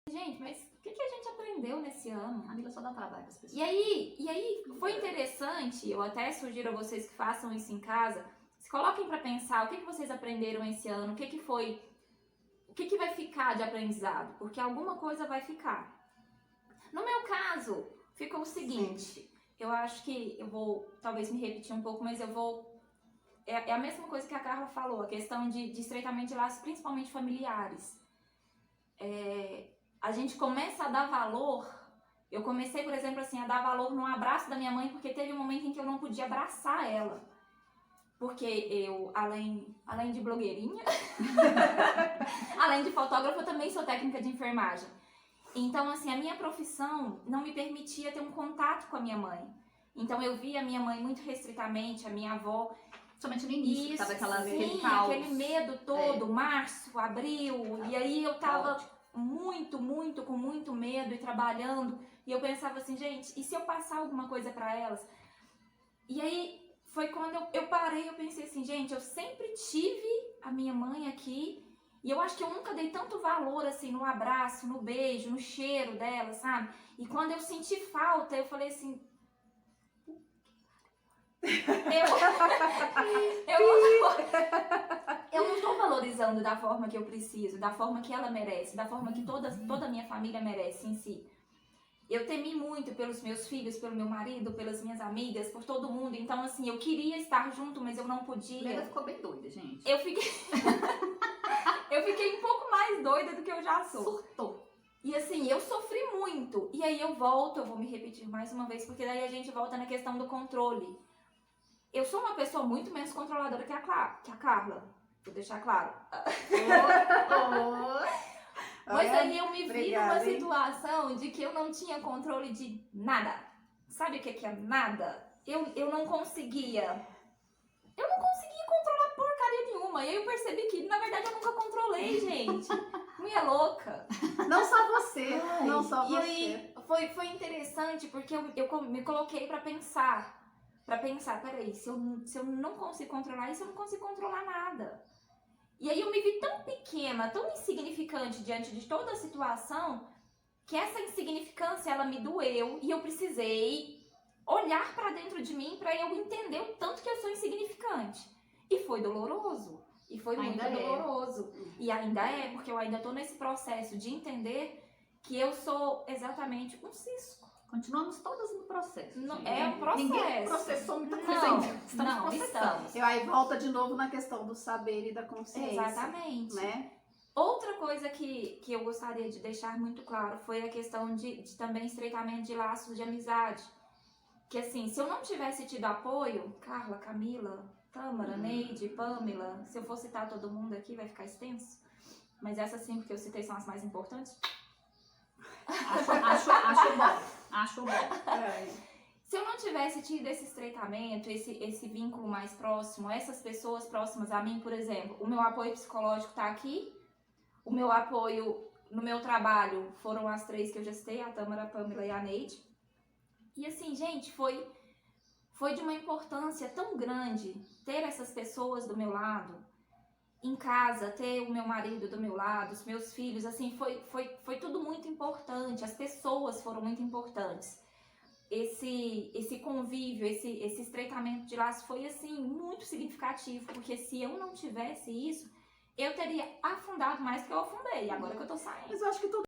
gente, mas o que a gente aprendeu nesse ano? A Mila só dá trabalho para as pessoas. E aí foi interessante, eu até sugiro a vocês que façam isso em casa, se coloquem para pensar o que vocês aprenderam esse ano, o que foi, o que vai ficar de aprendizado, porque alguma coisa vai ficar. No meu caso, ficou o seguinte, eu acho que eu vou talvez me repetir um pouco, mas eu vou... É a mesma coisa que a Carla falou, a questão de estreitamento de laços, principalmente familiares. A gente começa a dar valor. Eu comecei, por exemplo, assim, a dar valor no abraço da minha mãe, porque teve um momento em que eu não podia abraçar ela. Porque eu, além de blogueirinha, além de fotógrafa, eu também sou técnica de enfermagem. Então, assim, a minha profissão não me permitia ter um contato com a minha mãe. Então, eu via a minha mãe muito restritamente, a minha avó... Somente no início, isso, tava sim, aquele medo todo, março, abril, e aí eu tava... com muito medo e trabalhando. E eu pensava assim, gente, e se eu passar alguma coisa pra elas? E aí foi quando eu parei, eu pensei assim, gente, eu sempre tive a minha mãe aqui. E eu acho que eu nunca dei tanto valor assim no abraço, no beijo, no cheiro dela, sabe? E quando eu senti falta, eu falei assim... Eu não estou valorizando da forma que eu preciso, da forma que ela merece, da forma que toda a minha família merece em si. Eu temi muito pelos meus filhos, pelo meu marido, pelas minhas amigas, por todo mundo. Então, assim, eu queria estar junto, mas eu não podia. Ela ficou bem doida, gente. Eu fiquei um pouco mais doida do que eu já sou. Surtou. E assim, eu sofri muito. E aí eu vou me repetir mais uma vez, porque daí a gente volta na questão do controle. Eu sou uma pessoa muito menos controladora que a Carla. Vou deixar claro. Mas aí eu me vi numa situação de que eu não tinha controle de nada. Sabe o que é nada? Eu não conseguia. Eu não conseguia controlar porcaria nenhuma. E aí eu percebi que, na verdade, eu nunca controlei, gente. Mulher louca. Não só você. Ai, não só e você. aí foi interessante porque eu me coloquei pra pensar. Peraí, se eu não consigo controlar isso, eu não consigo controlar nada. E aí eu me vi tão pequena, tão insignificante diante de toda a situação, que essa insignificância, ela me doeu e eu precisei olhar pra dentro de mim pra eu entender o tanto que eu sou insignificante. E foi doloroso. E foi muito doloroso. E ainda é, porque eu ainda tô nesse processo de entender que eu sou exatamente um cisco. Continuamos todas no processo. Não, é um processo. Ninguém processou muita coisa Não, ainda. Estamos não, processando. E aí volta de novo na questão do saber e da consciência. Exatamente. Né? Outra coisa que eu gostaria de deixar muito claro foi a questão de também estreitamento de laços de amizade. Que assim, se eu não tivesse tido apoio, Carla, Camila, Tâmara, Neide, Pamela, se eu for citar todo mundo aqui vai ficar extenso. Mas essas 5 que eu citei são as mais importantes. Acho bom. Se eu não tivesse tido esse estreitamento, esse vínculo mais próximo, essas pessoas próximas a mim, por exemplo, o meu apoio psicológico tá aqui, o meu apoio no meu trabalho foram as 3 que eu já citei, a Tâmara, a Pamela e a Neide. E assim, gente, foi de uma importância tão grande ter essas pessoas do meu lado, em casa, ter o meu marido do meu lado, os meus filhos, assim, foi tudo muito importante, as pessoas foram muito importantes. Esse convívio, esse estreitamento de laços foi, assim, muito significativo, porque se eu não tivesse isso, eu teria afundado mais do que eu afundei, agora que eu tô saindo. Mas eu acho que tudo